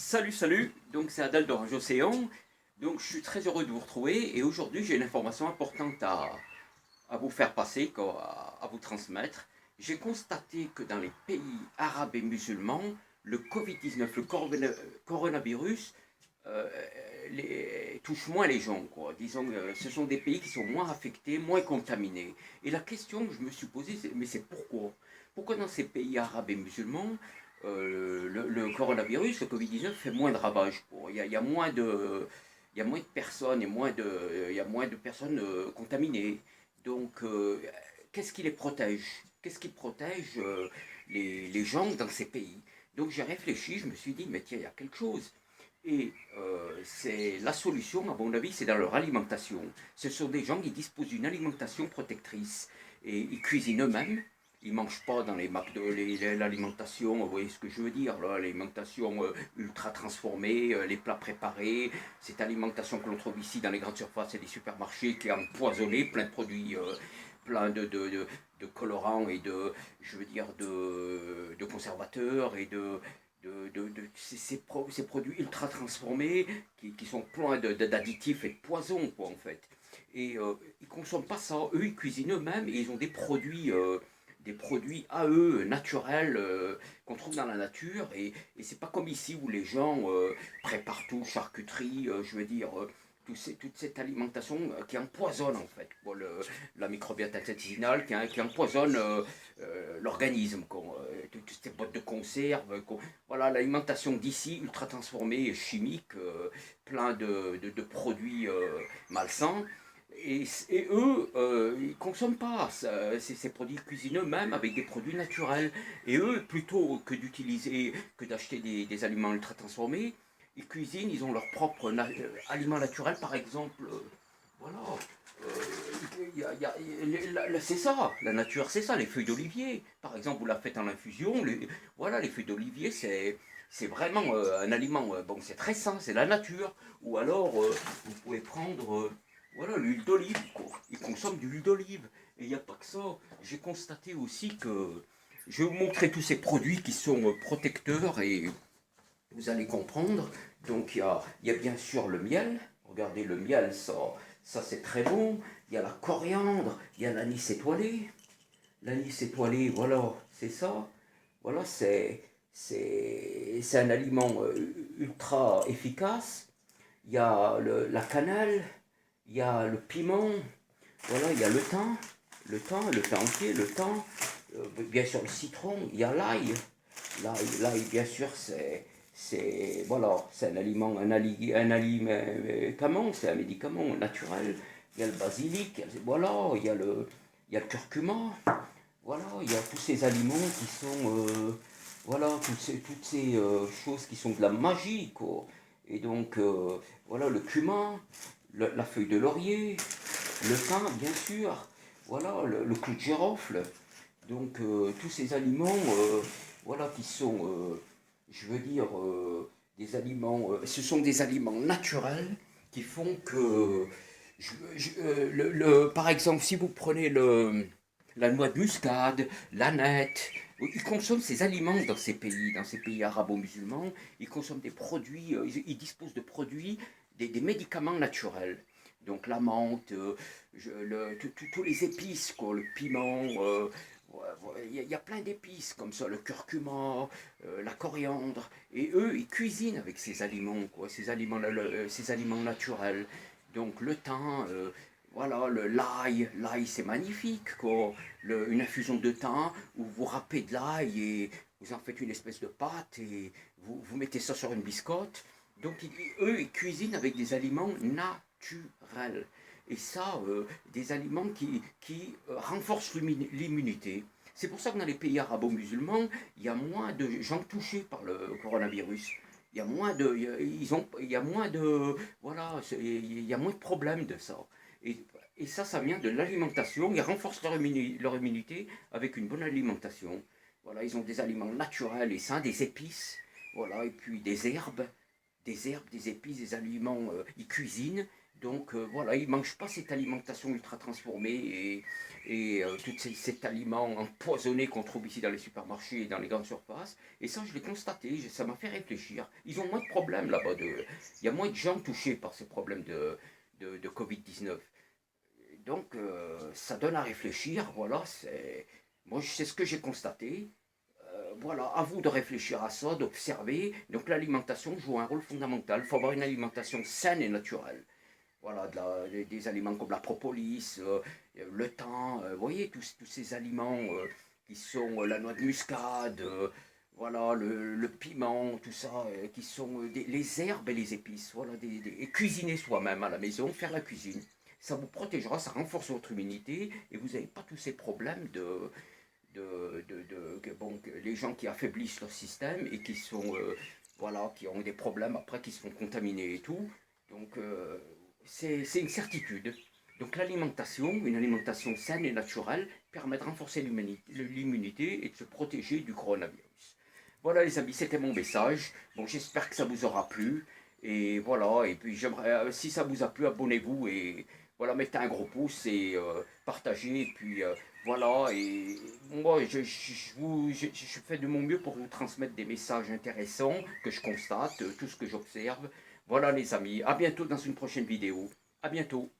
Salut, donc c'est Adèle d'Orange Océan. Donc je suis très heureux de vous retrouver et aujourd'hui j'ai une information importante à vous faire passer, quoi, à vous transmettre. J'ai constaté que dans les pays arabes et musulmans, le Covid-19, coronavirus, euh, touche moins les gens, quoi. Disons, ce sont des pays qui sont moins affectés, moins contaminés. Et la question que je me suis posée, mais c'est pourquoi? Pourquoi dans ces pays arabes et musulmans, le coronavirus, le Covid-19, fait moins de ravages, quoi. Il y a moins de, il y a moins de personnes et il y a moins de personnes contaminées. Donc, qu'est-ce qui les protège? Qu'est-ce qui protège les gens dans ces pays? Donc j'ai réfléchi, je me suis dit, mais tiens, il y a quelque chose. Et c'est la solution, à mon avis, c'est dans leur alimentation. Ce sont des gens qui disposent d'une alimentation protectrice. Et ils cuisinent eux-mêmes. Ils ne mangent pas dans les McDo, l'alimentation, vous voyez ce que je veux dire, l'alimentation ultra transformée, les plats préparés, cette alimentation que l'on trouve ici dans les grandes surfaces et les supermarchés qui est empoisonnée, plein de produits, plein de colorants et je veux dire, de conservateurs et ces produits ultra transformés qui sont pleins d'additifs et de poisons, quoi, en fait. Et ils ne consomment pas ça. Eux, ils cuisinent eux-mêmes et ils ont des produits à eux, naturels, qu'on trouve dans la nature. Et c'est pas comme ici où les gens préparent tout, charcuterie, je veux dire, toute cette alimentation qui empoisonne en fait pour la microbiote intestinale, qui empoisonne l'organisme. Toutes ces boîtes de conserve, voilà, l'alimentation d'ici, ultra transformée, chimique, plein de produits malsains. Et eux, ils ne consomment pas ces produits cuisinés eux-mêmes avec des produits naturels. Et eux, plutôt que d'utiliser, que d'acheter des aliments ultra transformés, ils cuisinent, ils ont leur propre aliments naturels, par exemple. Voilà. C'est ça, la nature, c'est ça, les feuilles d'olivier. Par exemple, vous la faites en infusion. Voilà, les feuilles d'olivier, c'est vraiment un aliment. Bon, c'est très sain, c'est la nature. Ou alors, vous pouvez prendre. Voilà, l'huile d'olive, quoi. Ils consomment de l'huile d'olive. Et il n'y a pas que ça. J'ai constaté aussi que. Je vais vous montrer tous ces produits qui sont protecteurs et vous allez comprendre. Donc il y a bien sûr le miel. Regardez le miel, ça c'est très bon. Il y a la coriandre, il y a l'anis étoilé. L'anis étoilé, voilà, c'est ça. Voilà, c'est un aliment ultra efficace. Il y a la cannelle, il y a le piment, voilà, il y a le thym entier, le thym, bien sûr le citron, il y a l'ail. L'ail, bien sûr, voilà, c'est un aliment, un aliment, c'est un médicament naturel. Il y a le basilic, voilà, il y a le curcuma, voilà, il y a tous ces aliments qui sont, voilà, toutes ces choses qui sont de la magie, quoi. Et donc, voilà, le cumin, la feuille de laurier, le thym, bien sûr, voilà, le clou de girofle. Donc, tous ces aliments, voilà, qui sont, je veux dire, des aliments, ce sont des aliments naturels qui font que, par exemple, si vous prenez la noix de muscade, l'ânette, ils consomment ces aliments dans ces pays arabo-musulmans, ils consomment des produits, ils disposent de produits, des médicaments naturels. Donc la menthe, tous les épices, quoi, le piment, ouais, ouais, il y a plein d'épices comme ça, le curcuma, la coriandre, et eux, ils cuisinent avec ces aliments, quoi, ces aliments naturels. Donc le thym, voilà, l'ail c'est magnifique, quoi. Une infusion de thym où vous râpez de l'ail et vous en faites une espèce de pâte et vous mettez ça sur une biscotte. Donc eux, ils cuisinent avec des aliments naturels. Et ça, des aliments qui renforcent l'immunité. C'est pour ça que dans les pays arabo-musulmans, il y a moins de gens touchés par le coronavirus. Il y a moins de, il y a moins de, voilà, il y a moins de problèmes de ça. Et ça, ça vient de l'alimentation. Ils renforcent leur immunité avec une bonne alimentation. Voilà, ils ont des aliments naturels et sains, des épices, voilà, et puis des herbes, des épices, des aliments, ils cuisinent Donc voilà, ils ne mangent pas cette alimentation ultra transformée et tout cet aliment empoisonné qu'on trouve ici dans les supermarchés et dans les grandes surfaces. Et ça, je l'ai constaté, ça m'a fait réfléchir. Ils ont moins de problèmes là-bas. Il y a moins de gens touchés par ce problème de Covid-19. Donc ça donne à réfléchir, voilà, moi c'est ce que j'ai constaté. Voilà, à vous de réfléchir à ça, d'observer. Donc l'alimentation joue un rôle fondamental. Il faut avoir une alimentation saine et naturelle. Voilà, des aliments comme la propolis, le thym, vous voyez, tous ces aliments qui sont la noix de muscade, voilà, le piment, tout ça, qui sont les herbes et les épices, voilà, et cuisiner soi-même à la maison, faire la cuisine. Ça vous protégera, ça renforce votre immunité et vous n'avez pas tous ces problèmes bon, les gens qui affaiblissent leur système et qui sont, voilà, qui ont des problèmes après, qui se font contaminer et tout. Donc, c'est une certitude. Donc l'alimentation, une alimentation saine et naturelle, permet de renforcer l'immunité et de se protéger du coronavirus. Voilà les amis, c'était mon message. Bon, j'espère que ça vous aura plu. Et voilà, et puis j'aimerais, si ça vous a plu, abonnez-vous et voilà, mettez un gros pouce et partagez. Et puis voilà, et moi je fais de mon mieux pour vous transmettre des messages intéressants que je constate, tout ce que j'observe. Voilà les amis, à bientôt dans une prochaine vidéo. À bientôt.